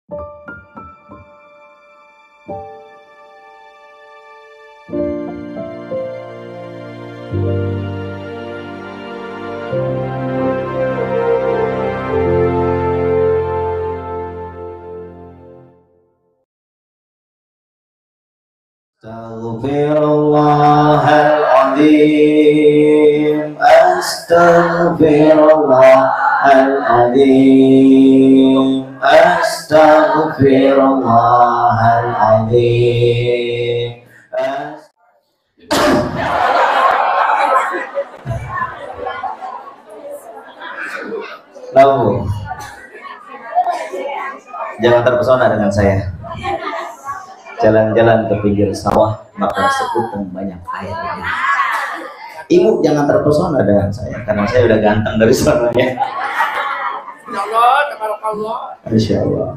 Astaghfirullahaladzim, astaghfirullahaladzim, astaghfirullahaladzim. Lalu, jangan terpesona dengan saya. Jalan-jalan ke pinggir sawah, maka sekuteng banyak airnya. Ibu jangan terpesona dengan saya, karena saya udah ganteng dari sananya. Insya Allah.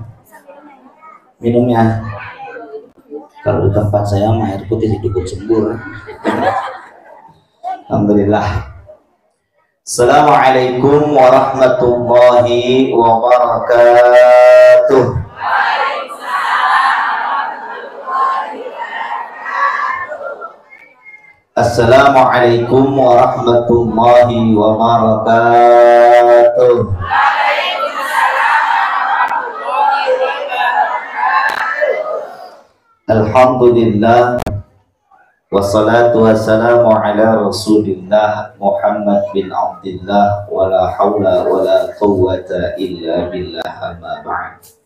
Minumnya, kalau di tempat saya mah air putih cukup sembur. Alhamdulillah. Assalamualaikum warahmatullahi wabarakatuh. Assalamualaikum warahmatullahi wabarakatuh. Alhamdulillah, wassalatu wassalamu ala rasulillah Muhammad bin Abdillah, wala hawla wala quwwata illa billah, amma ba'd.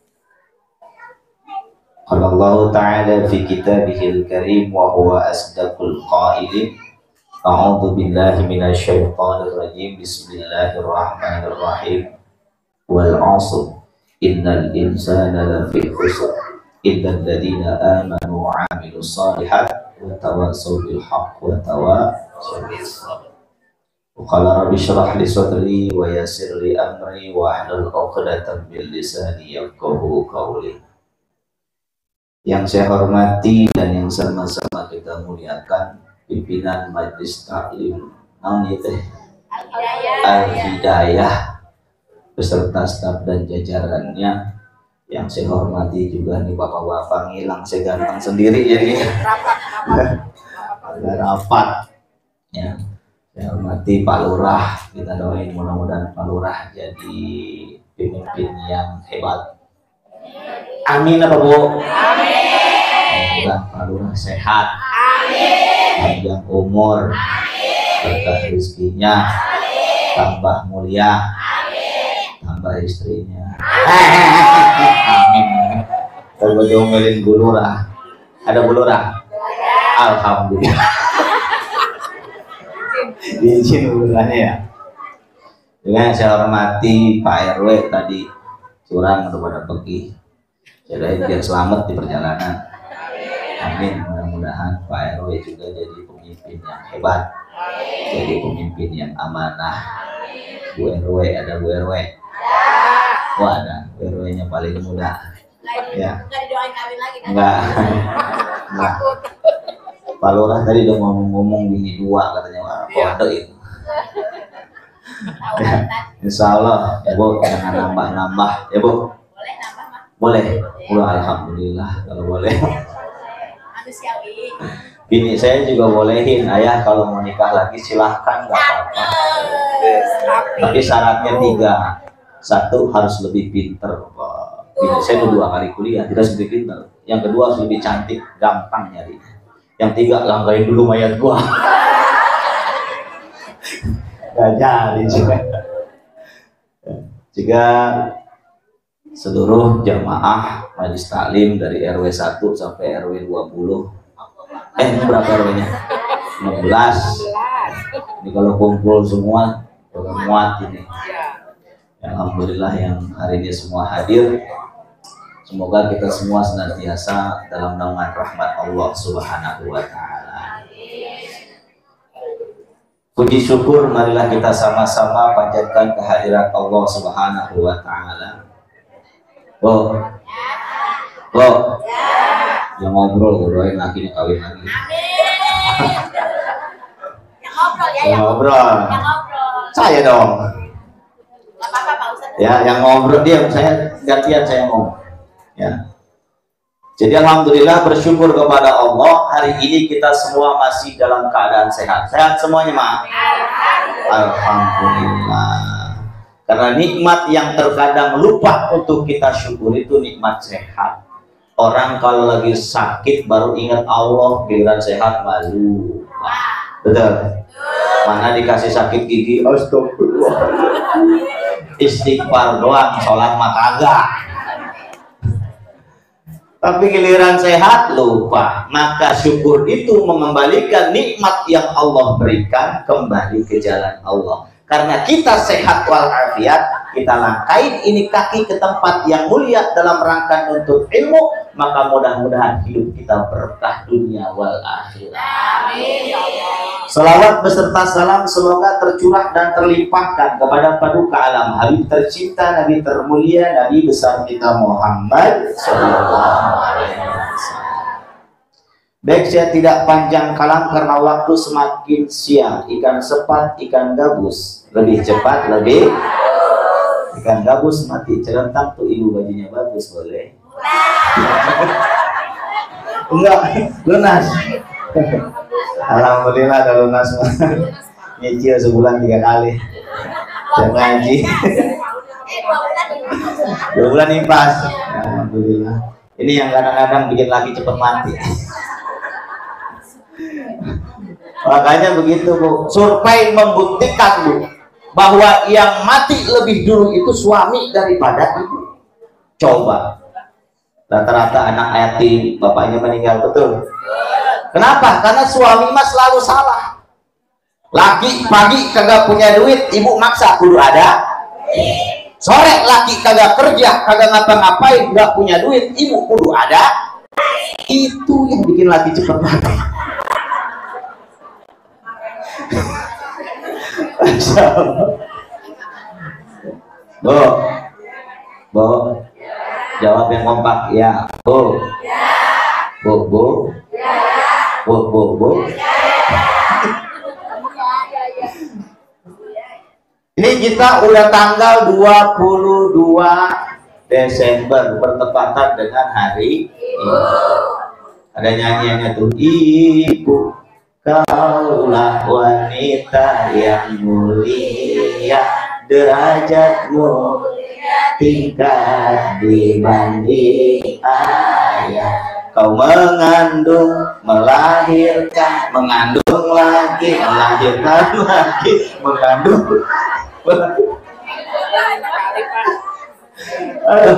Qala Allah Ta'ala fi kitabihil karim wa huwa asdaqul qailin. A'udzu billahi minasy syaithanir rajim. Bismillahirrahmanirrahim. Wal 'ashr innal insana lafi khusr illa alladziina aamanu wa 'amilus shalihat wa tawassaw bil haqq wa tawassaw bis sabr. Qala rabbi shrah li sadri wa yassir li amri wa hlul 'uqdatam min lisani yafqahu qawli. Yang saya hormati dan yang sama-sama kita muliakan pimpinan Majelis Taklim Al-Hidayah beserta staf dan jajarannya. Yang saya hormati juga nih bapak-bapak, ngilang saya ganteng sendiri jadi agak rapat ya. Saya hormati Pak Lurah, kita doain mudah-mudahan Pak Lurah jadi pemimpin yang hebat. Amin apa Bu? Amin. Semoga Pak Lurah sehat, panjang umur, berkah rezekinya, tambah mulia, tambah istrinya. Amin. Kalau diomelin Bu Lurah, ada Bu Lurah? Alhamdulillah. Diizin Bu Lurahnya ya. Dengan saya hormati Pak RW tadi curang kepada pergi. Jadi biar selamat di perjalanan. Amin. Mudah-mudahan Pak RW juga jadi pemimpin yang hebat, jadi pemimpin yang amanah. Bu RW, ada Bu RW? Oh ada, Bu RW-nya paling muda. Ya. Enggak. Enggak. Pak Lurah tadi udah ngomong bini dua katanya. Wah, kode itu. Ya, insya Allah ya Bu, jangan nambah-nambah ya Bu. Boleh, alhamdulillah kalau boleh. Bini saya juga bolehin, ayah kalau mau nikah lagi silahkan, nggak apa-apa. Tapi syaratnya 3. 1 harus lebih pinter. Bini saya udah 2 kali kuliah, tidak lebih pinter. Yang kedua harus lebih cantik, gampang nyari. Yang 3 langgain dulu mayat gua. Gak jadi juga seluruh jamaah Majelis Taklim dari RW 1 sampai RW 20. Berapa RW-nya? 16. Ini kalau kumpul semua udah muat ini. Alhamdulillah yang hari ini semua hadir. Semoga kita semua senantiasa dalam naungan rahmat Allah Subhanahu wa Ta'ala. Puji syukur marilah kita sama-sama panjatkan kehadirat Allah Subhanahu wa Ta'ala. Bo, yang ngobrol, doain laki kawin lagi. Yang ngobrol. Saya dong. Ya, yang ngobrol dia, saya gantian saya ngomong. Ya. Jadi alhamdulillah bersyukur kepada Allah, hari ini kita semua masih dalam keadaan sehat. Sehat semuanya, Mak? Alhamdulillah. Karena nikmat yang terkadang lupa untuk kita syukur itu nikmat sehat. Orang kalau lagi sakit baru ingat Allah, giliran sehat malu. Betul? Mana dikasih sakit gigi, astagfirullah. Istighfar doang, sholat mah kagak. Tapi giliran sehat lupa. Maka syukur itu mengembalikan nikmat yang Allah berikan kembali ke jalan Allah. Karena kita sehat walafiat, kita langkain ini kaki ke tempat yang mulia dalam rangka untuk ilmu, maka mudah-mudahan hidup kita berkah dunia wal akhirat. Amin. Salawat beserta salam semoga tercurah dan terlimpahkan kepada paduka alam Habib tercinta, Nabi termulia, Nabi besar kita Muhammad sallallahu alaihi wasallam. Baik, saya tidak panjang kalam karena waktu semakin siang. Ikan sepat, ikan gabus lebih cepat, lebih ikan gabus mati celentang tuh, ibu bajunya bagus, boleh? Enggak, lunas. Alhamdulillah ada lunas. Nyicil sebulan 3 kali. Saya ngaji 2 bulan impas. Alhamdulillah. Ini yang kadang-kadang bikin lagi cepat mati. Makanya begitu, Bu. Survei membuktikan, Bu, bahwa yang mati lebih dulu itu suami daripada ibu. Coba. Rata-rata anak yatim, bapaknya meninggal, betul? Kenapa? Karena suami mah selalu salah. Laki pagi kagak punya duit, ibu maksa kudu ada. Sore laki kagak kerja, kagak ngapa-ngapain, nggak punya duit, ibu kudu ada. Itu yang bikin laki cepat mati. Bu, jawab yang kompak ya. Bu, Ini kita udah tanggal 22 Desember bertepatan dengan hari Ibu. Ada nyanyiannya tuh, ibu kaulah wanita yang mulia, derajatmu tingkat dibanding ayah. Kau mengandung, melahirkan, mengandung lagi, melahirkan lagi, mengandung. Aduh,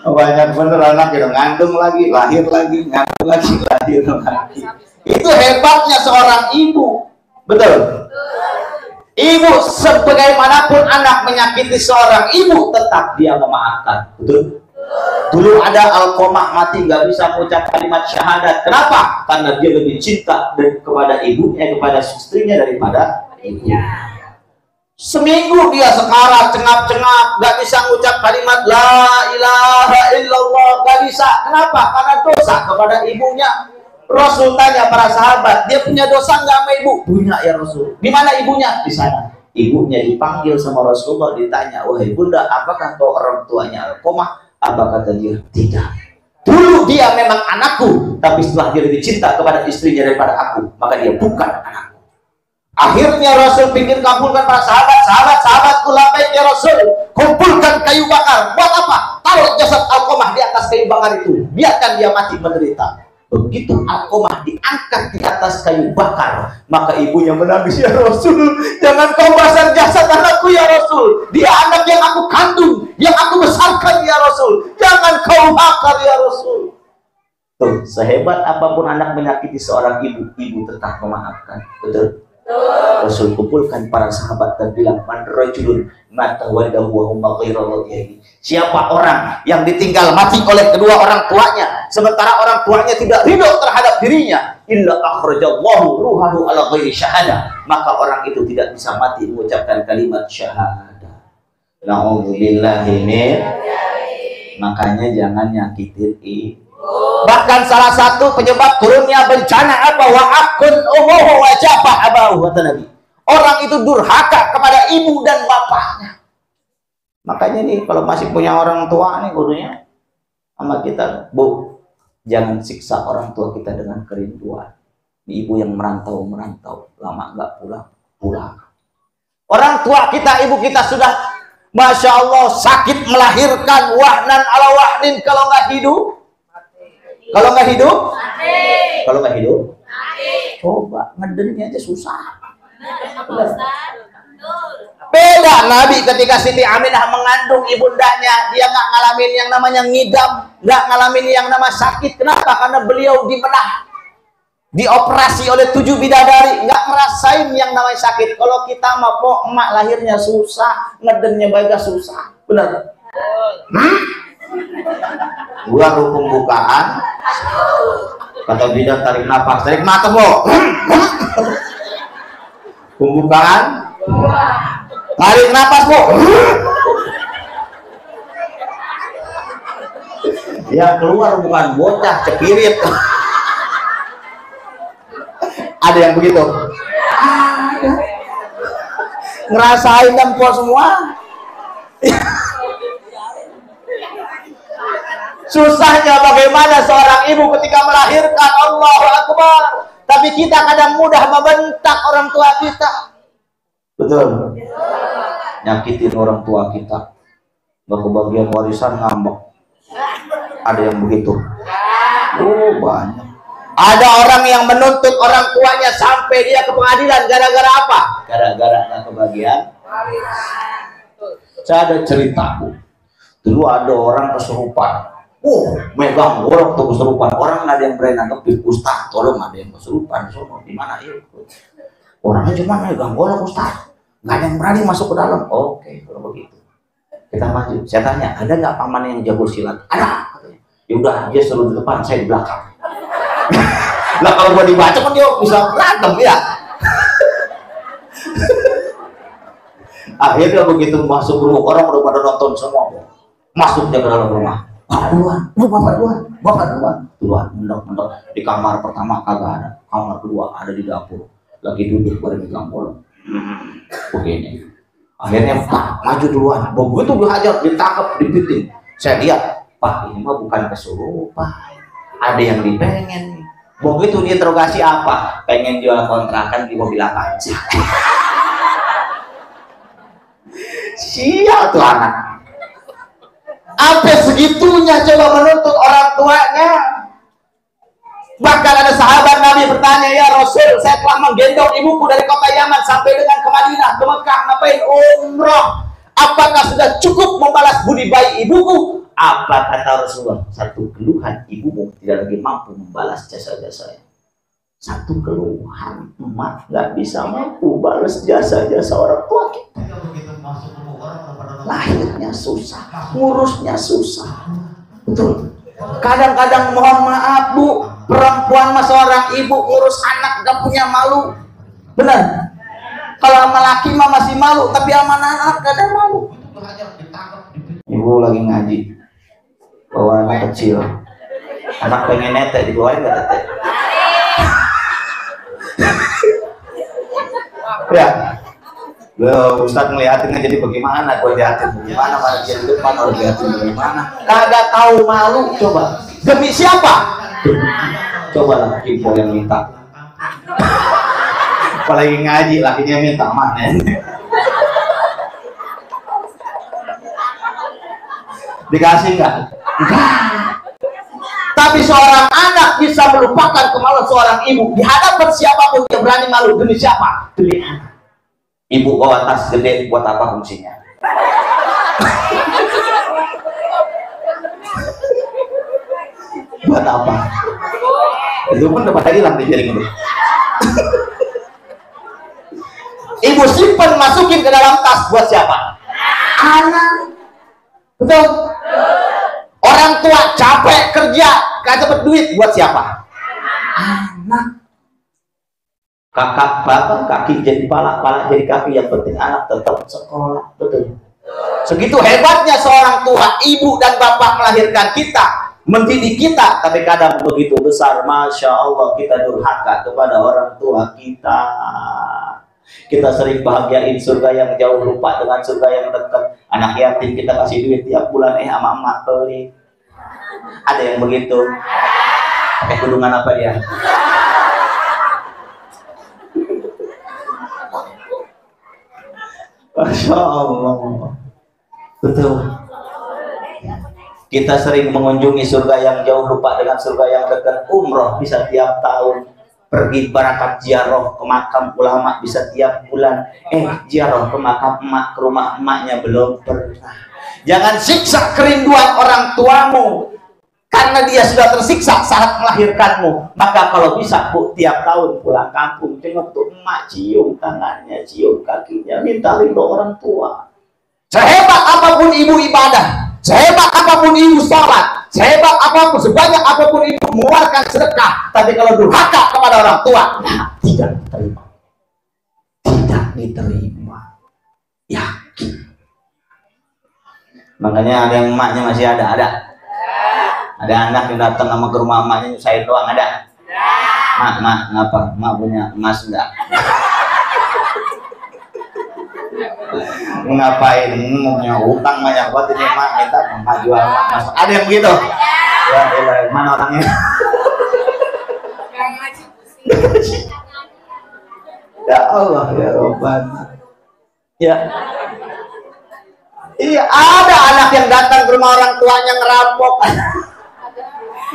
banyak bener anak yang ngandung lagi, lahir lagi, ngandung lagi, lahir lagi. Itu hebatnya seorang ibu, betul? Ibu sebagaimanapun anak menyakiti seorang ibu, tetap dia memaafkan, betul? Dulu ada Alqomah mati nggak bisa mengucap kalimat syahadat. Kenapa? Karena dia lebih cinta kepada ibunya, kepada istrinya daripada ibunya. Seminggu dia sekarat, cengap-cengap, nggak bisa mengucap kalimat la ilaha illallah, nggak bisa. Kenapa? Karena dosa kepada ibunya. Rasul tanya para sahabat, dia punya dosa nggak sama ibu? Punya ya Rasul. Di mana ibunya? Di sana. Ibunya dipanggil sama Rasulullah, ditanya, wahai bunda, apakah kau orang tuanya Alqomah? Apa kata dia? Tidak. Dulu dia memang anakku, tapi setelah dia lebih cinta kepada istrinya daripada aku, maka dia bukan anakku. Akhirnya Rasul pikir kumpulkan para sahabatku labbaik ya Rasul, kumpulkan kayu bakar. Buat apa? Taruh jasad Alqomah di atas kayu bakar itu, biarkan dia mati menderita. Begitu Alqomah diangkat di atas kayu bakar, maka ibunya menangis, ya Rasul, jangan kau basar jasad anakku ya Rasul. Dia anak yang aku kandung, yang aku besarkan ya Rasul. Jangan kau bakar ya Rasul. Tuh, sehebat apapun anak menyakiti seorang ibu, ibu tetap memaafkan. Betul? Rasul kumpulkan para sahabat dan bilang, man rajulun mata wadahu wa huma ghairu radiyah. Siapa orang yang ditinggal mati oleh kedua orang tuanya, sementara orang tuanya tidak ridho terhadap dirinya, illa akhrajallahu ruhahu ala ghairi syahadah, maka orang itu tidak bisa mati mengucapkan kalimat syahadah. Na'udzubillahi min. Makanya jangan nyakitin ibu. Bahkan salah satu penyebab turunnya bencana apa? Wa akun umuhu wa jafah abahu, kata Nabi. Orang itu durhaka kepada ibu dan bapaknya. Makanya nih kalau masih punya orang tua nih, gurunya sama kita. Bu, jangan siksa orang tua kita dengan kerinduan. Ibu yang merantau lama nggak pulang. Orang tua kita, ibu kita sudah Masya Allah sakit melahirkan, wahnan ala wahnin. Kalau nggak hidup coba ngedennya aja susah. Beda Nabi ketika Siti Aminah mengandung ibundanya, dia nggak ngalamin yang namanya ngidam, nggak ngalamin yang nama sakit. Kenapa? Karena beliau dioperasi oleh 7 bidadari, nggak ngerasain yang namanya sakit. Kalau kita mah emak lahirnya susah, ngedennya baga susah, benar? Baru pembukaan, kata bidan tarik nafas, tarik mata bu. Pembukaan, tarik nafas bu. Yang keluar bukan bocah, cepirit. Ada yang begitu? Ngerasain dempol semua. Susahnya bagaimana seorang ibu ketika melahirkan, Allahu Akbar. Tapi kita kadang mudah membentak orang tua kita. Betul. Nyakitin orang tua kita. Nggak kebagian warisan, ngambek. Ada yang begitu. Oh, banyak. Ada orang yang menuntut orang tuanya sampai dia ke pengadilan. Gara-gara apa? Gara-gara nggak kebagian. Saya ada ceritaku. Dulu ada orang kesurupan. Megang golok tuh kesurupan. Orang nggak ada yang berani nanggepin. Ustaz, tolong, ada yang kesurupan. Di mana ya? Orangnya cuma megang golok, Ustaz. Nggak ada yang berani masuk ke dalam. Oke, kalau begitu kita maju. Saya tanya, ada nggak paman yang jago silat? Ada. Ya udah, dia selalu di depan, saya di belakang. Lah kalau gua dibaca kan dia bisa berantem ya. Akhirnya begitu masuk rumah, orang udah pada nonton semua. Masuknya ke dalam rumah. Bapak duluan. Mendok. Di kamar pertama kagak ada. Kamar kedua ada di dapur. Lagi duduk pada megang bola. Begini. Akhirnya Pak maju duluan. Begitu dihajar, ditangkap, dipiting. Saya lihat, Pak ini mah bukan kesurupan. Ada yang dipengen. Begitu diinterogasi apa? Pengen jual kontrakan di mobil apa aja. Sial tuh anak. Sampai segitunya coba menuntut orang tuanya. Bahkan ada sahabat Nabi bertanya, ya Rasul, saya telah menggendong ibuku dari kota Yaman sampai dengan ke Madinah, ke Mekah, ngapain umroh? Apakah sudah cukup membalas budi baik ibuku? Apa kata Rasulullah? Satu keluhan, ibumu tidak lagi mampu membalas jasa-jasanya. Satu keluhan, emak nggak bisa mampu balas jasa-jasa orang tua kita. Lahirnya susah, ngurusnya susah. Betul. Kadang-kadang mohon maaf Bu, perempuan mah seorang ibu ngurus anak gak punya malu. Benar. Kalau sama laki mah masih malu, tapi sama anak gak ada malu. Ibu lagi ngaji, bawa anak kecil. Anak pengen netek, dibawain gak netek? Ya. Loh, Ustadz ngeliatin jadi bagaimana? Gue liatin bagaimana? Mana dia di depan, orang liatin bagaimana? Kagak tahu malu, coba. Demi siapa? Coba lah, info yang minta. Apalagi ngaji, lakinya minta mana? Dikasih nggak? Enggak. Tapi seorang anak bisa melupakan kemaluan seorang ibu. Di hadapan siapapun dia berani malu. Demi siapa? Demi anak. Ibu bawa tas gede buat apa fungsinya? Buat apa? Itu pun udah pada hilang di jaring itu. Ibu simpen masukin ke dalam tas buat siapa? Anak. Betul? Orang tua capek kerja, gak dapat duit buat siapa? Anak. Kakak bapak kaki jadi pala jadi kaki, yang penting anak tetap sekolah. Betul. Segitu hebatnya seorang tua, ibu dan bapak melahirkan kita, mendidik kita, tapi kadang begitu besar, Masya Allah, kita durhaka kepada orang tua kita. Kita sering bahagiain surga yang jauh, lupa dengan surga yang dekat. Anak yatim kita kasih duit tiap bulan, ama emak pelit. Ada yang begitu? Pakai kudungan apa dia? Masya Allah. Betul. Kita sering mengunjungi surga yang jauh, lupa dengan surga yang dekat. Umroh bisa tiap tahun, pergi berangkat ziarah ke makam ulama bisa tiap bulan. Ziarah ke makam emak, ke rumah emaknya belum pernah. Jangan siksa kerinduan orang tuamu karena dia sudah tersiksa saat melahirkanmu. Maka kalau bisa, Bu, tiap tahun pulang kampung, tengok tuh emak, cium tangannya, cium kakinya, minta ridho orang tua. Sehebat apapun ibu ibadah, sehebat apapun ibu sholat, sehebat apapun, sebanyak apapun ibu mengeluarkan sedekah, tapi kalau durhaka kepada orang tua, nah, tidak diterima. Tidak diterima. Yakin. Makanya ada yang emaknya masih ada. Ada anak yang datang sama ke rumah emaknya nyusahin doang, ada? Mak, ngapa? Mak punya emas enggak? Ngapain? Punya utang banyak buat ini mak, minta mak jual emas. Ada yang begitu? Ya, mana orangnya? Ya Allah, ya Rabbana. Ya. Iya, ada anak yang datang ke rumah orang tuanya ngerampok.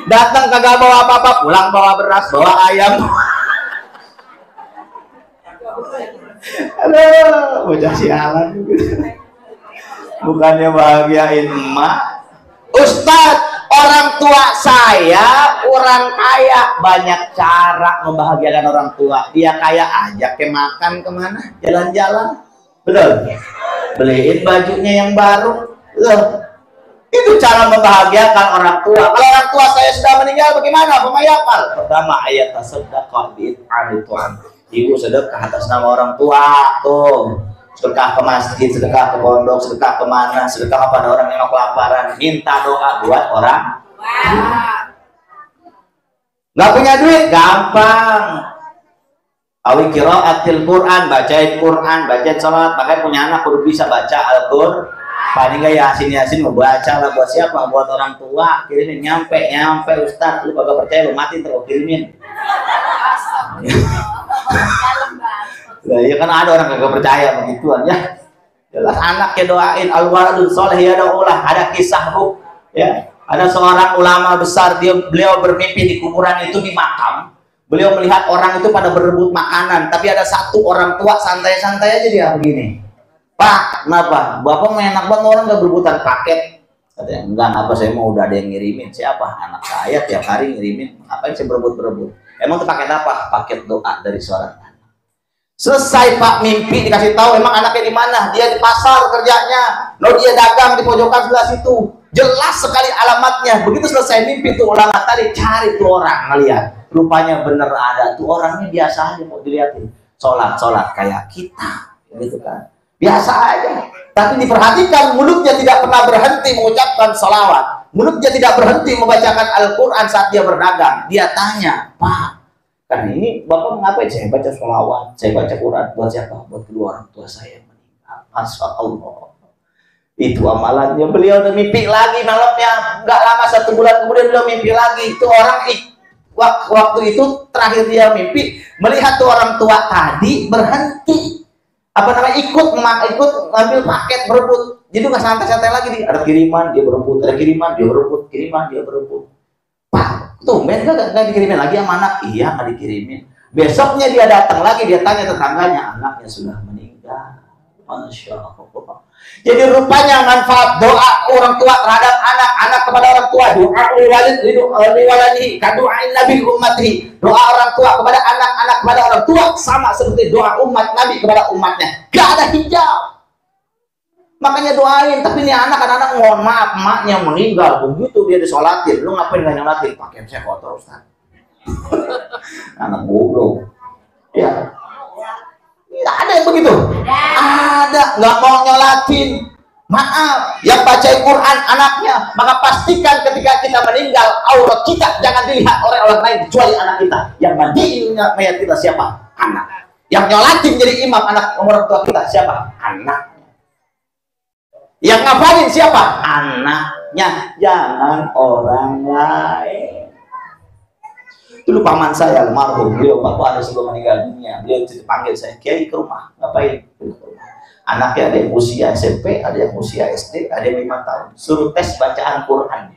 Datang kagak bawa apa-apa, pulang bawa beras, bawa ayam. Aduh, bocah sialan. Bukannya bahagiain emak. Ustadz, orang tua saya orang kaya, banyak cara membahagiakan orang tua. Dia kaya, ajak ke makan kemana, jalan-jalan. Betul? Beliin bajunya yang baru. Loh, itu cara membahagiakan orang tua. Kalau orang tua saya sudah meninggal, bagaimana pemayakal? Pertama, ayat sedekah bi'an. Ibu sedekah atas nama orang tua, tuh. Sedekah ke masjid, sedekah ke pondok, sedekah kemana, sedekah kepada orang yang kelaparan, minta doa buat orang. Nggak punya duit, gampang. Awi qiraatil Quran, bacain Quran, bacain salat. Makanya punya anak kudu bisa baca Al-Qur'an. Paling nggak Yasin mau baca lah, buat siapa? Buat orang tua. Kirimin nyampe Ustaz, lu kagak percaya lu mati terus kirimin. Nah, ya kan ada orang kagak percaya begituan ya. Jelas anaknya doain al-waladul sholih ya daulah. Ada kisah, Bu, ya. Ada seorang ulama besar, beliau bermimpi di kuburan itu di makam. Beliau melihat orang itu pada berebut makanan, tapi ada satu orang tua santai-santai aja dia begini. Pak, kenapa? Bapak mau enak banget orang nggak berebutan paket. Katanya, enggak, apa saya mau udah ada yang ngirimin. Siapa? Anak saya tiap hari ngirimin. Ngapain saya berebut-berebut? Emang itu paket apa? Paket doa dari seorang anak. Selesai Pak mimpi dikasih tahu emang anaknya di mana? Dia di pasar kerjanya. No, dia dagang di pojokan sebelah situ. Jelas sekali alamatnya. Begitu selesai mimpi tuh ulama tadi cari tuh orang ngeliat. Rupanya bener ada tuh orangnya biasa aja mau dilihatin. Sholat kayak kita, gitu kan. Biasa aja. Tapi diperhatikan mulutnya tidak pernah berhenti mengucapkan sholawat. Mulutnya tidak berhenti membacakan Al-Quran saat dia berdagang. Dia tanya, Pak, kan ini Bapak ngapain? Saya baca sholawat, saya baca Quran. Buat siapa? Buat kedua orang tua saya yang meninggal. Masya Allah. Itu amalannya. Beliau udah mimpi lagi malamnya. Nggak lama 1 bulan kemudian beliau mimpi lagi. Itu orang waktu itu terakhir dia mimpi melihat tuh orang tua tadi berhenti ikut ngambil paket berebut. Jadi nggak santai-santai lagi nih. Ada kiriman dia berebut, ada kiriman dia berebut. Pak, tumben nggak dikirimin lagi sama anak? Iya, nggak dikirimin. Besoknya dia datang lagi, dia tanya tetangganya, anaknya sudah meninggal. Masya Allah. Jadi rupanya manfaat doa orang tua terhadap anak kepada orang tua, doa liwaladihi kadu'ain nabi ummatihi. Doa orang tua kepada anak kepada orang tua sama seperti doa umat Nabi kepada umatnya. Gak ada hijau. Makanya doain, tapi ini anak-anak mohon maaf, emaknya meninggal, begitu dia disolatin, lu ngapain gak nyolatin? Pakai saya kotor, Ustaz. Anak goblok. Ya. Nggak ada yang begitu. Ada, nggak mau nyolatin. Maaf, yang baca Quran anaknya, maka pastikan ketika kita meninggal aurat kita jangan dilihat oleh orang lain kecuali anak kita. Yang mandiin mayat kita siapa? Anak. Yang nyolatin jadi imam anak orang tua kita siapa? Anak. Yang ngapain siapa? Anak. anaknya, jangan orang lain. Dulu paman saya almarhum, beliau waktu ada sebelum meninggal dunia, beliau dipanggil saya, Kiai ke rumah, ngapain? Anaknya ada yang usia SMP, ada yang usia SD, ada yang 5 tahun, suruh tes bacaan Quran.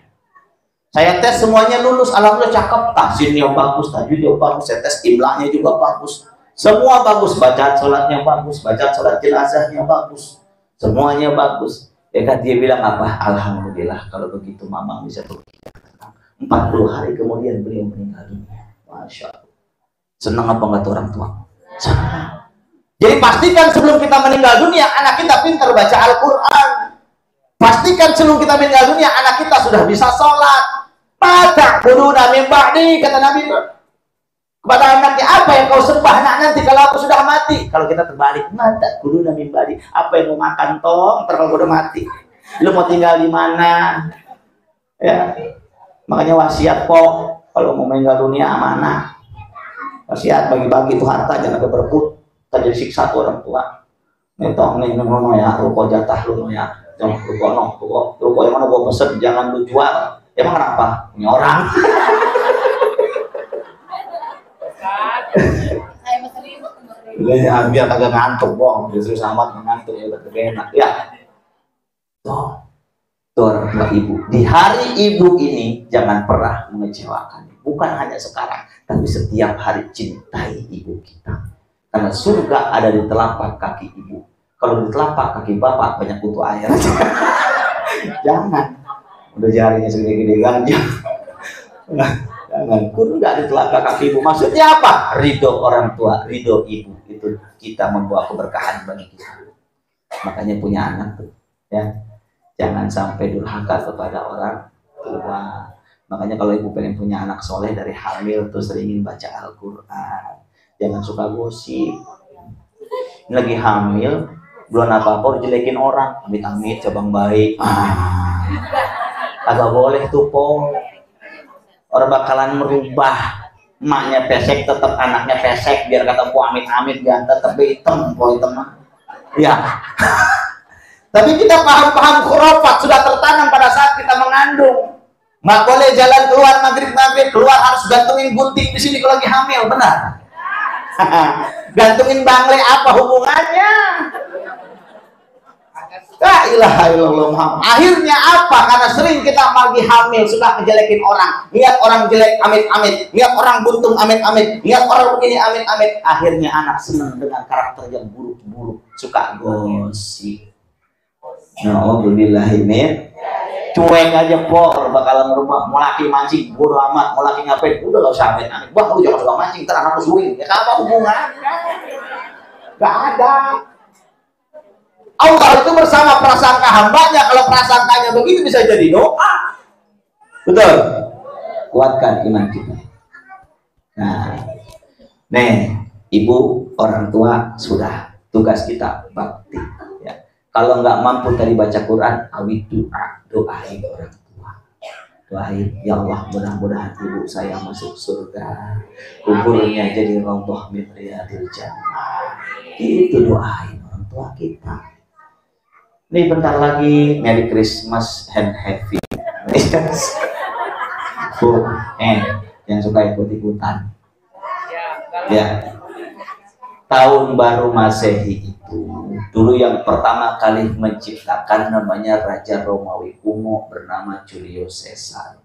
Saya tes semuanya lulus, alhamdulillah cakep, tahsinnya bagus, tajwidnya bagus, saya tes imlahnya juga bagus, semua bagus, bacaan sholatnya bagus, bacaan sholat jenazahnya bagus, semuanya bagus. Ya kan dia bilang apa? Alhamdulillah kalau begitu mama bisa bekerja. 40 hari kemudian beliau meninggal dunia. Masya Allah. Senang apa enggak tuh orang tua? Senang. Jadi pastikan sebelum kita meninggal dunia anak kita pintar baca Al-Quran. Pastikan sebelum kita meninggal dunia anak kita sudah bisa sholat. Mata quluna min ba'di, kata Nabi kepada anaknya, apa yang kau sembah nak nanti kalau aku sudah mati? Kalau kita terbalik, mata quluna min ba'di, apa yang mau makan tong ntar kalau udah mati? Lu mau tinggal di mana? Ya. Makanya wasiat kok kalau mau meninggal dunia amanah. Wasiat bagi-bagi itu harta, jangan ada berebut. Tadi siksa tuh orang tua. Nih tong nih ngono ya, ruko jatah lu ya. Jangan ruko yang mana gua pesen jangan lu jual. Emang kenapa? Ini orang. Biar kagak ngantuk, bohong. Justru sama ngantuk ya, lebih enak. Ya. Tuh orang tua ibu. Di hari ibu ini jangan pernah mengecewakan. Bukan hanya sekarang, tapi setiap hari cintai ibu kita. Karena surga ada di telapak kaki ibu. Kalau di telapak kaki bapak banyak butuh air. Jangan. Udah jarinya segede-gede ganja. Jangan. Surga di telapak kaki ibu. Maksudnya apa? Ridho orang tua, ridho ibu. Itu kita membawa keberkahan bagi kita. Makanya punya anak tuh. Ya. Jangan sampai durhaka kepada orang tua. Makanya kalau ibu pengen punya anak soleh dari hamil tuh seringin baca Al-Quran. Jangan suka gosip. Ini lagi hamil, belum apa-apa dijelekin orang. Amit-amit cabang baik. Agak boleh tuh po. Orang bakalan merubah. Emaknya pesek tetap anaknya pesek. Biar kata po amit-amit jangan tetap hitam po hitam. Ya. Tapi kita paham-paham khurafat sudah tertanam pada saat kita mengandung. Nggak boleh jalan keluar maghrib keluar harus gantungin gunting di sini kalau lagi hamil, benar? Gantungin bangle apa hubungannya? La ilaha illallah Muhammad. Akhirnya apa? Karena sering kita lagi hamil sudah ngejelekin orang. Lihat orang jelek amit-amit, lihat orang buntung amit-amit, lihat orang begini amit-amit. Akhirnya anak senang dengan karakter yang buruk-buruk, suka gosip. Na'udzubillahimin. Cuek aja po, bakalan rumah mau laki mancing, bodo amat, mau laki ngapain, udah gak usah amit-amit. Wah, lu jangan suka mancing, ntar anak lu suing. Ya apa hubungannya? Gak ada. Allah itu bersama prasangka hambanya. Kalau prasangkanya begitu bisa jadi doa. Betul. Kuatkan iman kita. Nah, nih, ibu, orang tua sudah. Tugas kita bakti. Kalau nggak mampu tadi baca Quran, awid doain orang tua. Doain, ya Allah mudah-mudahan ibu saya masuk surga, kuburnya jadi rawdah min riyadil jannah. Itu doain orang tua kita. Ini bentar lagi Merry Christmas and Happy. Bu, yang suka ikut-ikutan. Ya. Tahun baru Masehi itu dulu yang pertama kali menciptakan namanya Raja Romawi kuno bernama Julius Caesar.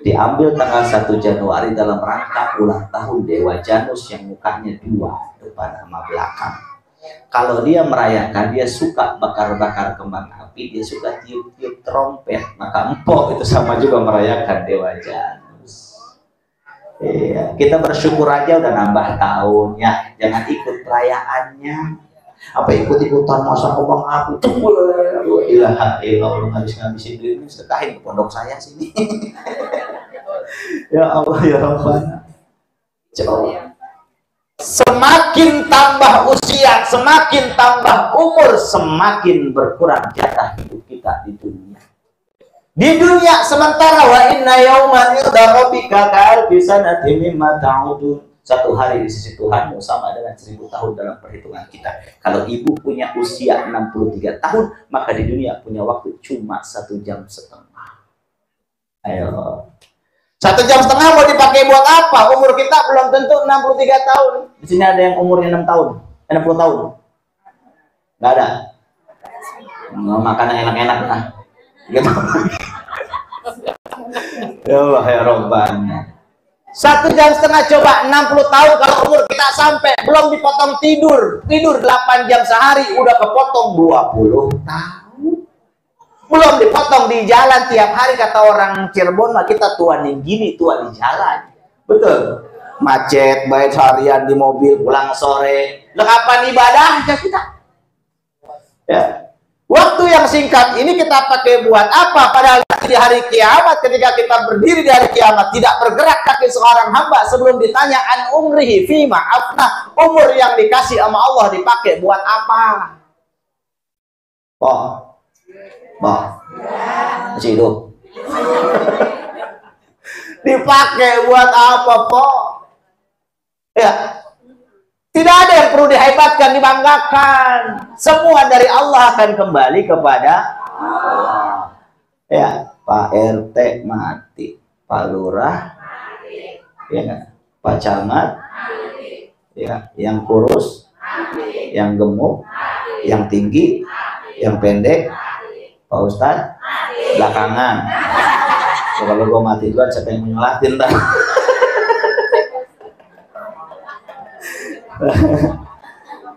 Diambil tanggal 1 Januari dalam rangka ulang tahun Dewa Janus yang mukanya 2, depan sama belakang. Kalau dia merayakan, dia suka bakar-bakar kembang api, dia suka tiup-tiup trompet. Maka empok itu sama juga merayakan Dewa Janus. Iya, kita bersyukur aja udah nambah tahun ya, jangan ikut perayaannya. Apa ikut-ikutan masa kembang api? Ilaha illallah, habis-habisin duit ini sedekahin ke pondok saya sini. Ya Allah ya Rabbana. Coba. Semakin tambah usia, semakin tambah umur, semakin berkurang jatah hidup kita di dunia. Di dunia sementara wa inna yauman inda rabbika ka'alfi sanatin mimma ta'udun. Satu hari di sisi Tuhanmu sama dengan 1000 tahun dalam perhitungan kita. Kalau ibu punya usia 63 tahun, maka di dunia punya waktu cuma 1,5 jam. Ayo. 1,5 jam mau dipakai buat apa? Umur kita belum tentu 63 tahun. Di sini ada yang umurnya 6 tahun, 60 tahun. Nggak ada. Mau makan yang enak-enak lah. Gitu. Ya Allah ya Rabbana. 1,5 jam coba 60 tahun kalau umur kita sampai belum dipotong tidur 8 jam sehari udah kepotong 20 tahun. Belum dipotong di jalan tiap hari kata orang Cirebon mah kita tua nih gini tua di jalan. Betul. Macet baik harian di mobil pulang sore. Lah kapan ibadahnya kita? Ya. Waktu yang singkat ini kita pakai buat apa? Padahal di hari kiamat ketika kita berdiri di hari kiamat tidak bergerak kaki seorang hamba sebelum ditanya an umrihi fima afna, umur yang dikasih sama Allah dipakai buat apa? Masih hidup. Dipakai buat apa, Ya. Tidak ada yang perlu dihebatkan, dibanggakan. Semua dari Allah akan kembali kepada Allah. Ya, Pak RT mati, Pak Lurah, ya, Pak Camat, ya, yang kurus, yang gemuk, yang tinggi, yang pendek, Pak Ustadz, belakangan. Kalau gue mati duluan, siapa yang menyolatin dah?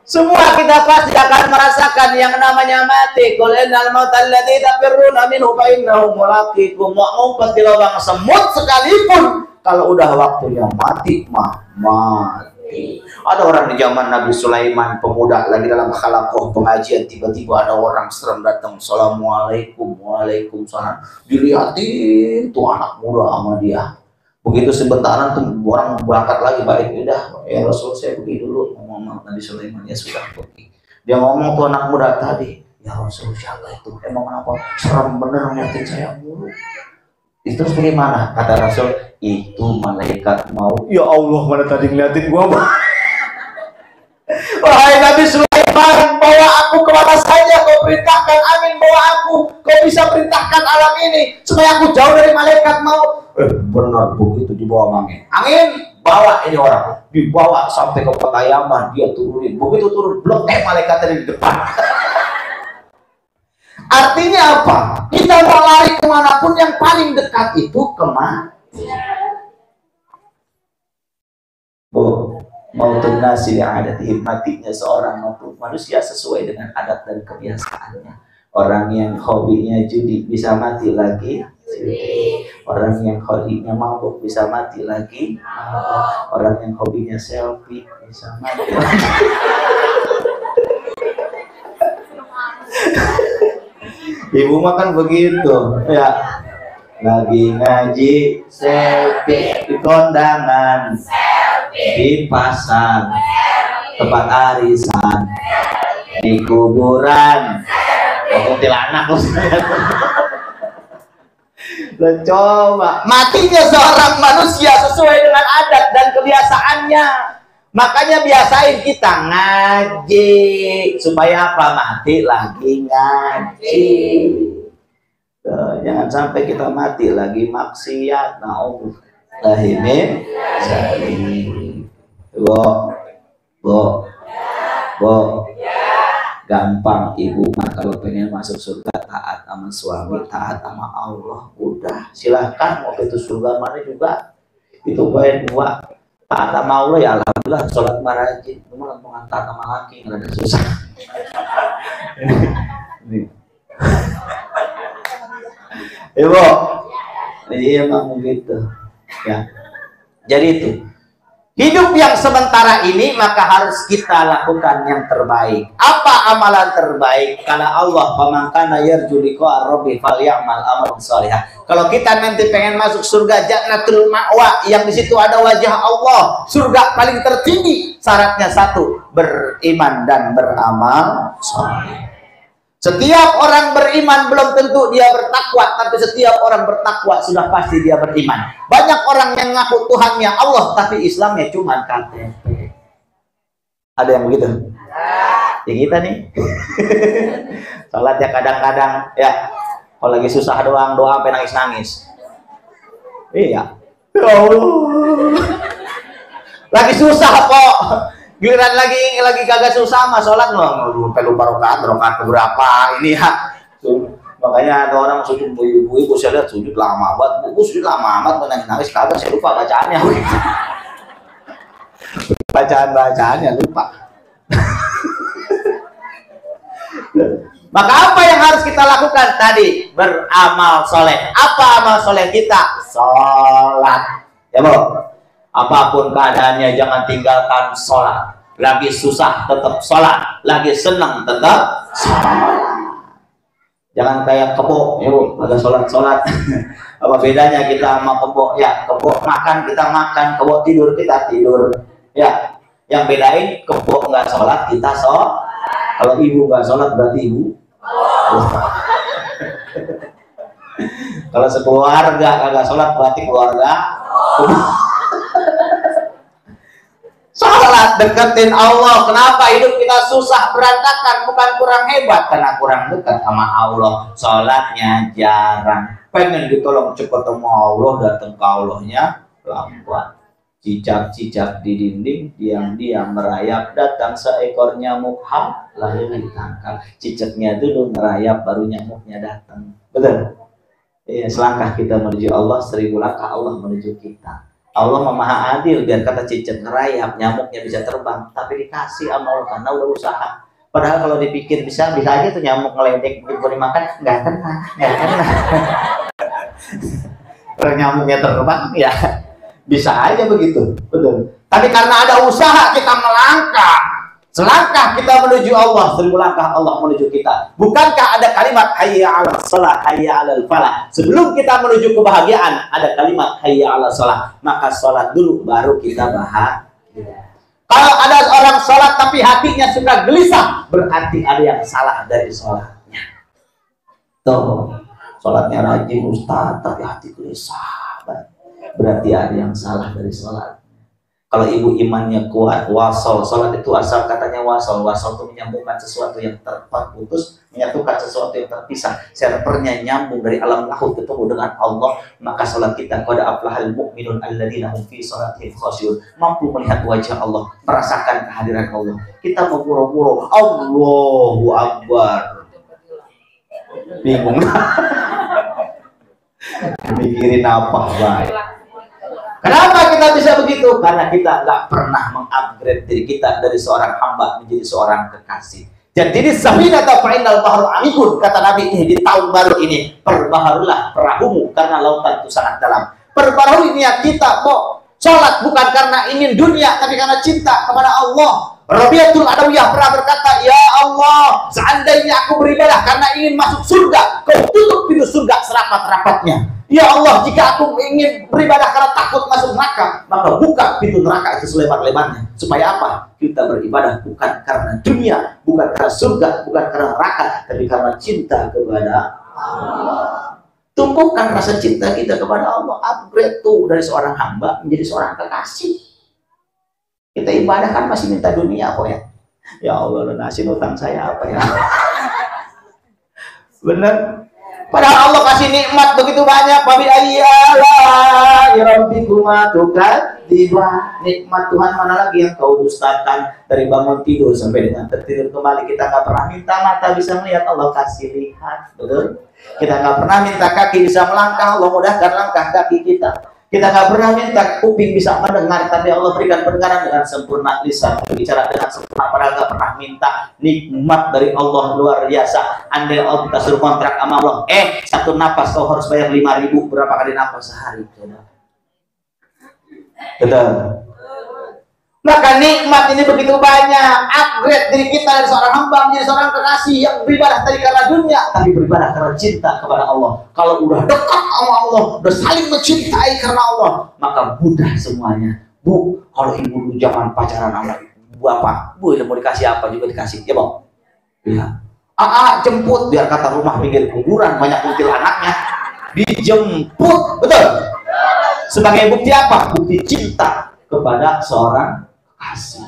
Semua kita pasti akan merasakan yang namanya mati. Qul innal mautal ladzi tafirruna minhu fa innahu mulaqikum. Mau ngumpet di lubang semut sekalipun kalau udah waktunya mati mati. Ada orang di zaman Nabi Sulaiman pemuda lagi dalam khalaqah pengajian tiba-tiba ada orang serem datang. Assalamualaikum, waalaikumsalam. Dilihatin tuh anak muda sama dia. Begitu sebentaran tuh orang berangkat lagi balik udah ya Rasul saya pergi dulu ngomong Nabi Sulaiman ya sudah pergi. Dia ngomong tuh anak muda tadi ya Rasul siapa itu emang kenapa serem bener ngeliatin saya mulu. Itu terus bagaimana kata Rasul itu malaikat mau ya Allah mana tadi ngeliatin gua wahai Nabi Sulaiman bawa aku kemana saja kau perintahkan amin bawa aku kau bisa perintahkan alam ini supaya aku jauh dari malaikat mau benar begitu dibawa angin bawa ini orang dibawa sampai ke kota Yaman dia turunin begitu turun blok malaikat dari depan. Artinya apa? Kita mau lari kemanapun yang paling dekat itu kematian. Mau tunasi adat matinya seorang manusia sesuai dengan adat dan kebiasaannya. Orang yang hobinya judi bisa mati lagi. Orang yang hobinya mabuk bisa mati lagi. Orang yang hobinya selfie bisa mati lagi. Ibu makan begitu ya. Lagi ngaji selfie di kondangan, di pasar, tempat arisan, di kuburan, kuntilanak lo coba matinya seorang manusia sesuai dengan adat dan kebiasaannya. Makanya biasain kita ngaji supaya apa mati lagi ngaji. Jangan sampai kita mati lagi maksiat. Naudzubillahimin gampang ibu mah kalau pengen masuk surga taat sama suami taat sama Allah udah silahkan mau itu surga mana juga itu poin 2 taat sama Allah ya alhamdulillah sholat marajin cuma mengantar sama laki nggak ada susah. Ibu iya emang begitu ya jadi itu hidup yang sementara ini maka harus kita lakukan yang terbaik. Apa amalan terbaik? Karena Allah pamangkana yarju liqa rabbi falyamal amalan shalihah. Kalau kita nanti pengen masuk surga jannatul ma'wa yang di situ ada wajah Allah, surga paling tertinggi, syaratnya 1, beriman dan beramal shalih. Setiap orang beriman belum tentu dia bertakwa, tapi setiap orang bertakwa sudah pasti dia beriman. Banyak orang yang ngaku Tuhannya Allah, tapi Islamnya cuma KTP. Ada yang begitu? Ya kita nih. Salat ya kadang-kadang ya, kalau lagi susah doang doa sampai nangis-nangis. Iya. Ya Allah. Lagi susah kok. Giliran lagi kagak susah mah sholat lupa rokaat berapa ini ya. Makanya ada orang sujud ibu-ibu saya lihat sujud lama banget. Bu sujud lama amat menangis kagak saya lupa bacaannya. Bacaannya lupa. Maka apa yang harus kita lakukan tadi? Beramal soleh. Apa amal soleh kita? Sholat. Ya Bu. Apapun keadaannya jangan tinggalkan sholat. Lagi susah tetap sholat. Lagi senang tetap sholat. Jangan kayak kebo, ya Bu, ada sholat. Apa bedanya kita sama kebo? Ya, kebo makan kita makan, kebo tidur kita tidur. Ya, yang bedain kebo nggak sholat kita sholat. Kalau ibu nggak sholat berarti ibu. Kalau sekeluarga nggak sholat berarti keluarga. Sholat deketin Allah. Kenapa hidup kita susah berantakan? Bukan kurang hebat, karena kurang dekat sama Allah. Sholatnya jarang. Pengen ditolong cepat sama Allah, datang ke Allahnya lambat. Cicak-cicak di dinding, diam-diam merayap, datang seekor nyamuk lalu ditangkap. Cicaknya dulu merayap, baru nyamuknya datang. Betul? Ya, selangkah kita menuju Allah, 1000 langkah Allah menuju kita. Allah maha adil, biar kata cicak ngerayap, nyamuknya bisa terbang, tapi dikasih sama Allah karena udah usaha. Padahal kalau dipikir bisa aja tuh nyamuk ngeledek begitu dimakan, nggak kena. Kalau nyamuknya terbang ya bisa aja begitu, betul. Tapi karena ada usaha kita melangkah, selangkah kita menuju Allah, 1000 langkah Allah menuju kita. Bukankah ada kalimat hayya 'alal shalah, hayya 'alal falah? Sebelum kita menuju kebahagiaan ada kalimat hayya 'alal shalah. Maka sholat dulu baru kita bahagia. Kalau ada orang sholat tapi hatinya suka gelisah, berarti ada yang salah dari sholatnya. Tuh, sholatnya rajin Ustaz tapi hati gelisah, berarti ada yang salah dari sholat. Kalau ibu imannya kuat, wasol, sholat itu asal katanya wasol. Wasol itu menyambungkan sesuatu yang terputus, menyatukan sesuatu yang terpisah. Servernya nyambung dari alam lahut ketemu dengan Allah. Maka sholat kita qad aflahal mu'minun alladzina hum fi sholatihim khashi'un, mampu melihat wajah Allah, merasakan kehadiran Allah. Kita mau buru-buru Allahu Akbar, bingung. Mikirin apa baik. Kenapa kita bisa begitu? Karena kita nggak pernah mengupgrade diri kita dari seorang hamba menjadi seorang kekasih. Jadi safina fa'inal bahru amikun, kata Nabi ini di tahun baru ini, perbaharulah perahumu karena lautan itu sangat dalam. Perbaharui niat kita kok. Sholat bukan karena ingin dunia, tapi karena cinta kepada Allah. Rabiatul Adawiyah pernah berkata, ya Allah, seandainya aku beribadah karena ingin masuk surga, kau tutup pintu surga serapat-rapatnya. Ya Allah, jika aku ingin beribadah karena takut masuk neraka, maka buka pintu neraka itu selebar-lebarnya. Supaya apa? Kita beribadah bukan karena dunia, bukan karena surga, bukan karena neraka, tapi karena cinta kepada Allah. Tumbuhkan rasa cinta kita kepada Allah. Upgrade tuh dari seorang hamba menjadi seorang kekasih. Kita ibadah kan masih minta dunia kok ya. Ya Allah, lunasin utang saya apa ya? Bener. Padahal Allah kasih nikmat begitu banyak. Wabi ayyalah rabbikuma tukadziban. Nikmat Tuhan mana lagi yang kau dustakan? Dari bangun tidur sampai dengan tertidur kembali, kita nggak pernah minta mata bisa melihat, Allah kasih lihat. Betul? Kita nggak pernah minta kaki bisa melangkah, Allah mudahkan langkah kaki kita. Kita nggak pernah minta kuping bisa mendengar, tapi Allah berikan pendengaran dengan sempurna, lisan berbicara dengan sempurna. Padahal nggak pernah minta. Nikmat dari Allah luar biasa. Andai Allah kita suruh kontrak sama Allah, satu napas kau harus bayar 5.000, berapa kali napas sehari? Betul. Maka nikmat ini begitu banyak. Upgrade diri kita dari seorang hamba menjadi seorang kekasih yang beribadah tadi karena dunia, tapi beribadah karena cinta kepada Allah. Kalau udah dekat sama Allah, udah saling mencintai karena Allah, maka mudah semuanya. Bu, kalau ibu dulu zaman pacaran sama bapak, bu mau dikasih apa juga dikasih, ya bang? Ya. Jemput, biar kata rumah pinggir kuburan banyak kuntil anaknya, dijemput, betul? Sebagai bukti apa? Bukti cinta kepada seorang kasih.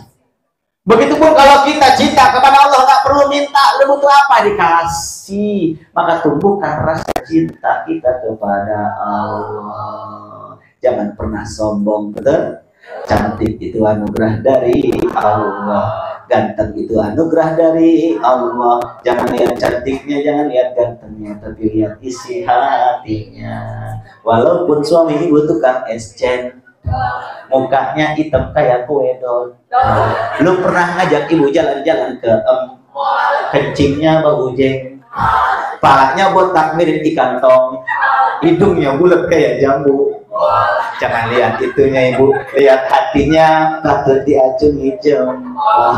Begitupun kalau kita cinta kepada Allah, nggak perlu minta, lu butuh apa dikasih. Maka tumbuhkan rasa cinta kita kepada Allah. jangan pernah sombong. Betul? Cantik itu anugerah dari Allah, ganteng itu anugerah dari Allah. Jangan lihat cantiknya, jangan lihat gantengnya, tapi lihat isi hatinya. Walaupun suami ibu tukang es cendol, mukanya hitam kayak kue dol. Lu pernah ngajak ibu jalan-jalan ke kencingnya bau jeng, palanya botak mirip ikan tong, hidungnya bulat kayak jambu. Jangan lihat itunya ibu, lihat hatinya, patut diacungi jempol.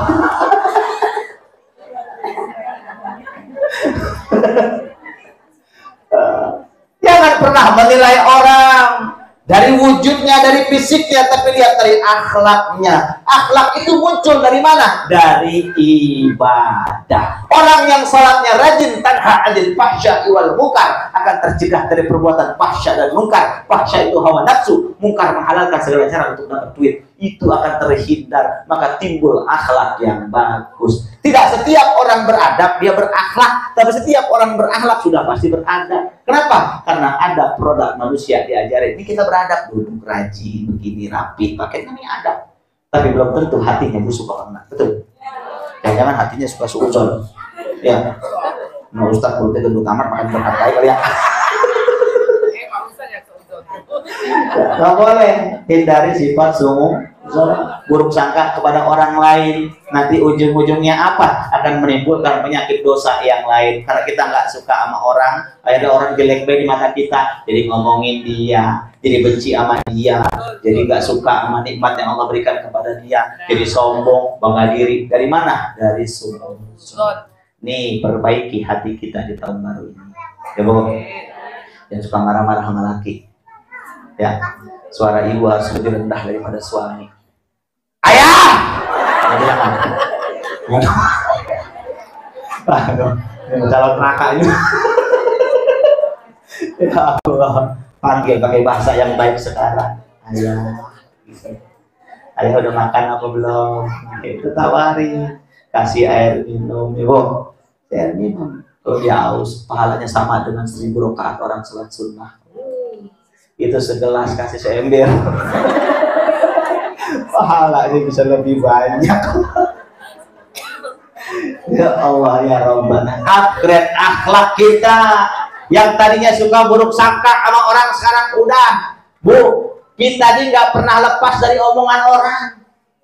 Jangan pernah menilai orang dari wujudnya, dari fisiknya, tapi lihat dari akhlaknya. Akhlak itu muncul dari mana? Dari ibadah. Orang yang salatnya rajin, tanha 'anil fahsya'i wal munkar, akan tercegah dari perbuatan fahsya dan munkar. Fahsya itu hawa nafsu, munkar menghalalkan segala cara untuk dapat duit. Itu akan terhindar, maka timbul akhlak yang bagus. Tidak setiap orang beradab dia berakhlak, tapi setiap orang berakhlak sudah pasti beradab. Kenapa? Karena ada produk manusia diajarin. Ini kita beradab, duduk rajin, begini rapi, pakai ini adab. Tapi belum tentu hatinya busuk apa enggak. Betul? Jangan-jangan hatinya suka suudzon. Ya. Nah, Ustaz perutnya gendut amat makan berkat baik kali ya. Nggak boleh hindari sifat buruk sangka kepada orang lain. Nanti ujung-ujungnya apa? Akan menimbulkan penyakit dosa yang lain. Karena kita nggak suka sama orang, ada orang jelek di mata kita, jadi ngomongin dia, jadi benci sama dia, jadi nggak suka sama nikmat yang Allah berikan kepada dia, jadi sombong, bangga diri. Dari mana? Dari sombong. Nih, perbaiki hati kita di tahun baru ini. Ya Bu, yang suka marah-marah sama laki. Ya, suara ibu harus lebih rendah daripada suami. Ayah! Aduh, calon neraka ini. Ya Allah, panggil pakai bahasa yang baik sekarang. Ayah, ayah udah makan apa belum? Itu tawarin, kasih air minum, ibu. Air minum. Oh dia haus, pahalanya sama dengan 1000 rakaat orang sholat sunnah. Itu segelas kasih seember. Pahalanya bisa lebih banyak. Ya Allah ya Rabbana, upgrade akhlak kita. Yang tadinya suka buruk sangka sama orang sekarang udah. Bu, kita ini nggak pernah lepas dari omongan orang.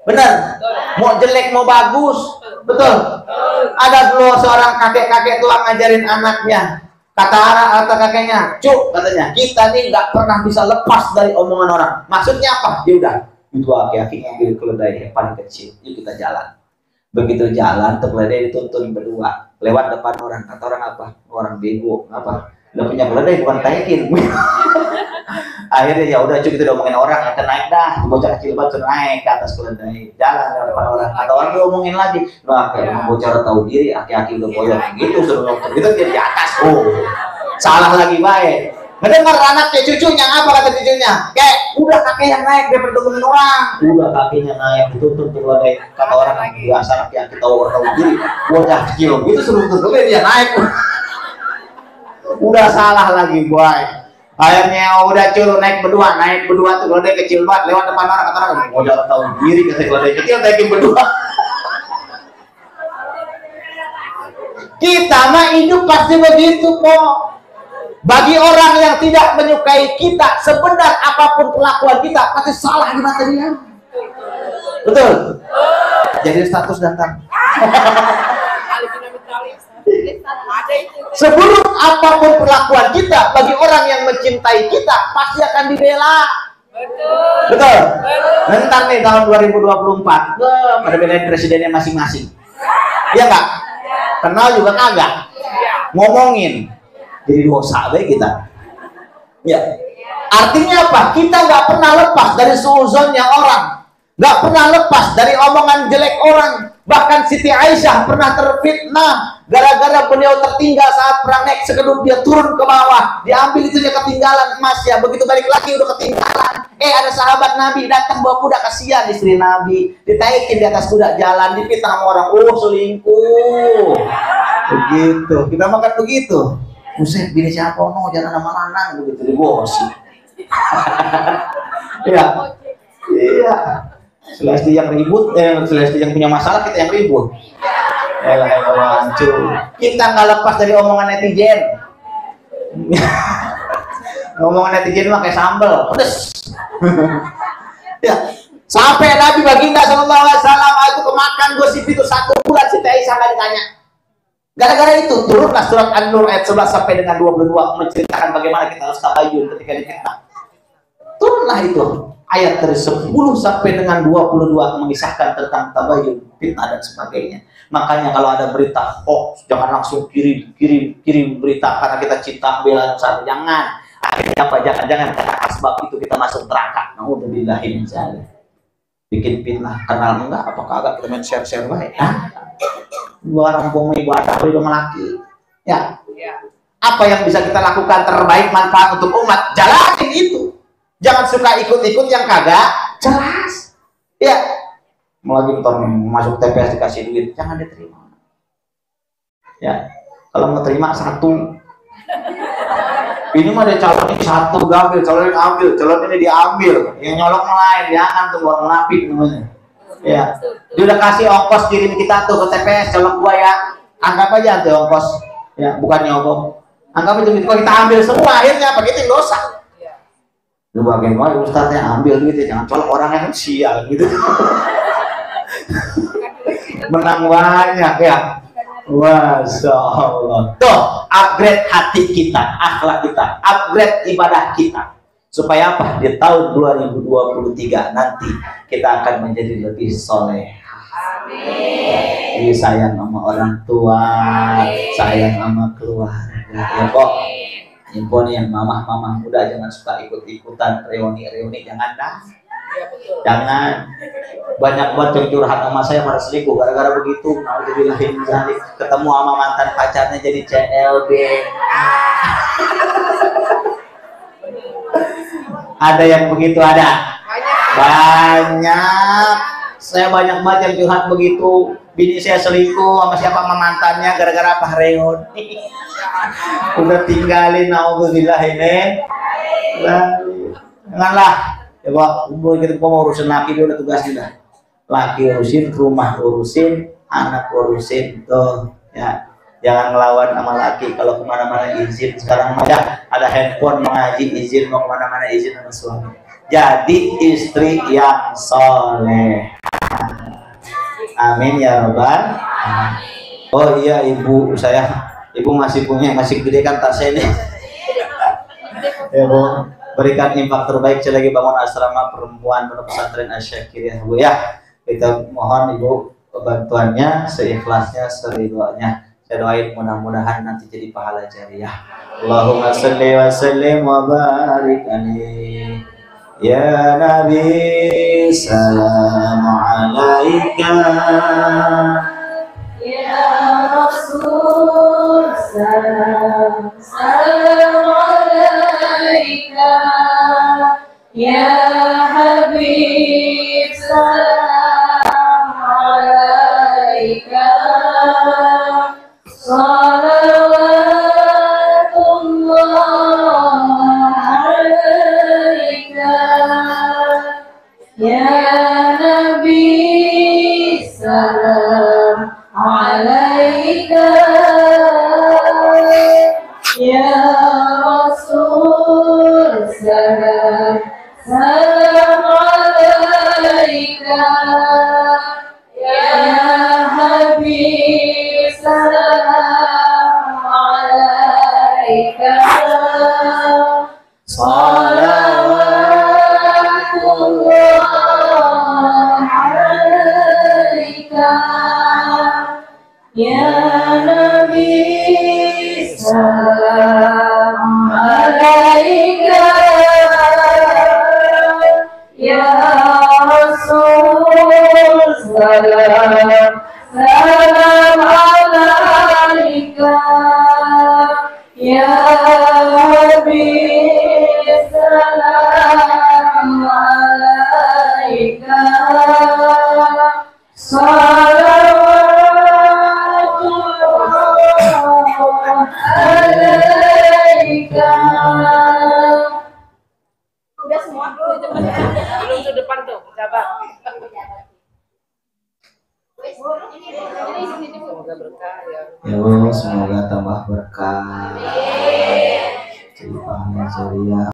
Bener? Mau jelek mau bagus. Betul? Ada dulu seorang kakek-kakek tua ngajarin anaknya. Kata kakeknya, Cuk, katanya, kita nih nggak pernah bisa lepas dari omongan orang. Maksudnya apa? Ya udah, itu aki-aki ngambil keledai yang paling kecil, yuk kita jalan. Begitu jalan, tuh keledai dituntun berdua, lewat depan orang. Kata orang apa? Orang bego, apa? Udah punya keledai bukan taikin. Akhirnya ya udah, Cuk, kita udah omongin orang, kita naik dah. Bocah kecil banget naik ke atas keledai, jalan lewat depan orang. Kata orang tuh omongin lagi, nah kayak bocah tahu diri, aki-aki udah boyong gitu, suruh nonton gitu dia di atas. Oh, salah lagi baik. Ngedengar anaknya, cucunya apa kata cucunya? Kayak udah kakek yang naik daripada tungguin orang. Udah kakeknya naik dituntun tuh keledai. Kata orang biasa aki-aki tahu diri, bocah kecil gitu suruh tuntun dia naik. Udah salah lagi boy. Akhirnya udah culu naik berdua tuh keledai kecil banget lewat depan orang. Kata orang udah tahu diri kata keledai kecil naikin berdua. Kita mah hidup pasti begitu kok. Bagi orang yang tidak menyukai kita, sebenar apapun kelakuan kita pasti salah di mata dia. Betul? Jadi status datang. Seburuk apapun perlakuan kita, bagi orang yang mencintai kita pasti akan dibela. Betul. Bentar nih tahun 2024, pada belain presidennya masing-masing. Iya nggak? Kenal juga kagak. Ngomongin, jadi dosa baik kita. Ya. Artinya apa? Kita nggak pernah lepas dari suuzonnya orang, nggak pernah lepas dari omongan jelek orang. Bahkan Siti Aisyah pernah terfitnah gara-gara beliau tertinggal saat perang naik sekedut, dia turun ke bawah, diambil itunya ketinggalan emasnya, begitu balik lagi udah ketinggalan. Ada sahabat Nabi datang bawa kuda, kasihan istri Nabi, ditaikin di atas kuda jalan, dipitnah sama orang, selingkuh. Begitu, kita makan begitu. Buset, bini siapa no, jangan nama lanang begitu dibosi. Iya. Iya. Selesti yang ribut, Selesti yang punya masalah, kita yang ribut. Elah, kita nggak lepas dari omongan netizen. Omongan netizen mah kayak sambel, pedes. Ya, sampai Nabi Baginda Sallallahu Alaihi Wasallam itu kemakan gosip itu 1 bulan, Siti Aisyah nggak ditanya. Gara-gara itu turunlah surat An-Nur ayat 11 sampai dengan 22 menceritakan bagaimana kita harus tabayun ketika difitnah. Turunlah itu ayat dari 10 sampai dengan 22 mengisahkan tentang tabayun, fitnah dan sebagainya. Makanya kalau ada berita hoax, jangan langsung kirim berita karena kita cinta bela satu, jangan. Akhirnya apa? Jangan karena asbab itu kita masuk neraka. Nauzubillahi min dzalik. Bikin fitnah, kenal enggak? Apa kagak kita main share baik? Barang bumi buat apa itu melaki? Ya. Apa yang bisa kita lakukan terbaik manfaat untuk umat? Jalanin itu. Jangan suka ikut-ikut yang kagak jelas. Ya. Lagi masuk TPS dikasih duit, jangan diterima. Ya. Kalau mau terima 1. Ini mah ada calon ini 1 gambil, calon ini ambil, calon ini diambil, yang nyolok lain, jangan tuh orang munafik namanya. Ya, dia udah kasih ongkos kirim kita tuh ke TPS, colok gua ya, anggap aja tuh ongkos, ya bukan nyogok, anggap itu kalau kita ambil semua akhirnya apa gitu dosa. Lu bagaimana Ustaznya ambil gitu, jangan colok orang yang sial gitu. Menang banyak ya. Masya Allah. Tuh, upgrade hati kita, akhlak kita, upgrade ibadah kita. Supaya apa? Di tahun 2023 nanti kita akan menjadi lebih soleh. Amin. Sayang sama orang tua, sayang sama keluarga. Ya kok. Info nih yang mamah muda jangan suka ikut-ikutan reuni, jangan dah. Jangan. Banyak buat yang curhat sama saya pada selingkuh gara-gara begitu. Nauzubillahi min dzalik. Ketemu sama mantan pacarnya jadi CLB. Ada yang begitu ada? Banyak. Saya banyak banget yang curhat begitu. Bini saya selingkuh sama siapa, sama mantannya gara-gara apa? Reuni. Udah tinggalin, nauzubillahi min dzalik. Janganlah. Ya Pak, kita mau urusin laki dulu tugasnya dah. Laki urusin, rumah urusin, anak urusin, tuh ya. Jangan ngelawan sama laki. Kalau kemana-mana izin. Sekarang ada handphone mengaji, izin mau kemana-mana izin sama suami. Jadi istri yang soleh. Amin ya Rabbal. Oh iya ibu masih gede kan tasnya ini. Ya Bu. Berikan infak terbaik selagi bangun asrama perempuan Pondok Pesantren Asy-Syakiriyah Bu ya. Kita mohon Ibu bantuannya seikhlasnya, seridhonya. Saya doain mudah-mudahan nanti jadi pahala jariah. Allahumma shalli wa sallim wa barik alaihi. Ya Nabi salam alaika. Ya Rasul salam alaika. Ya Habib salam alaika. Salawatullah alaika. Ya Nabi salam alaika. Ya Rasul salam alaika. Ya Habib salam alaika. Salawatullah alaika. Ya Nabi salam alaika. Ya Rasul salam alaika. Ya Habib salam alaika. Salawatullah alaika. Semoga berkah ya. Ya Allah, semoga tambah berkah. Jadi pahala ceria.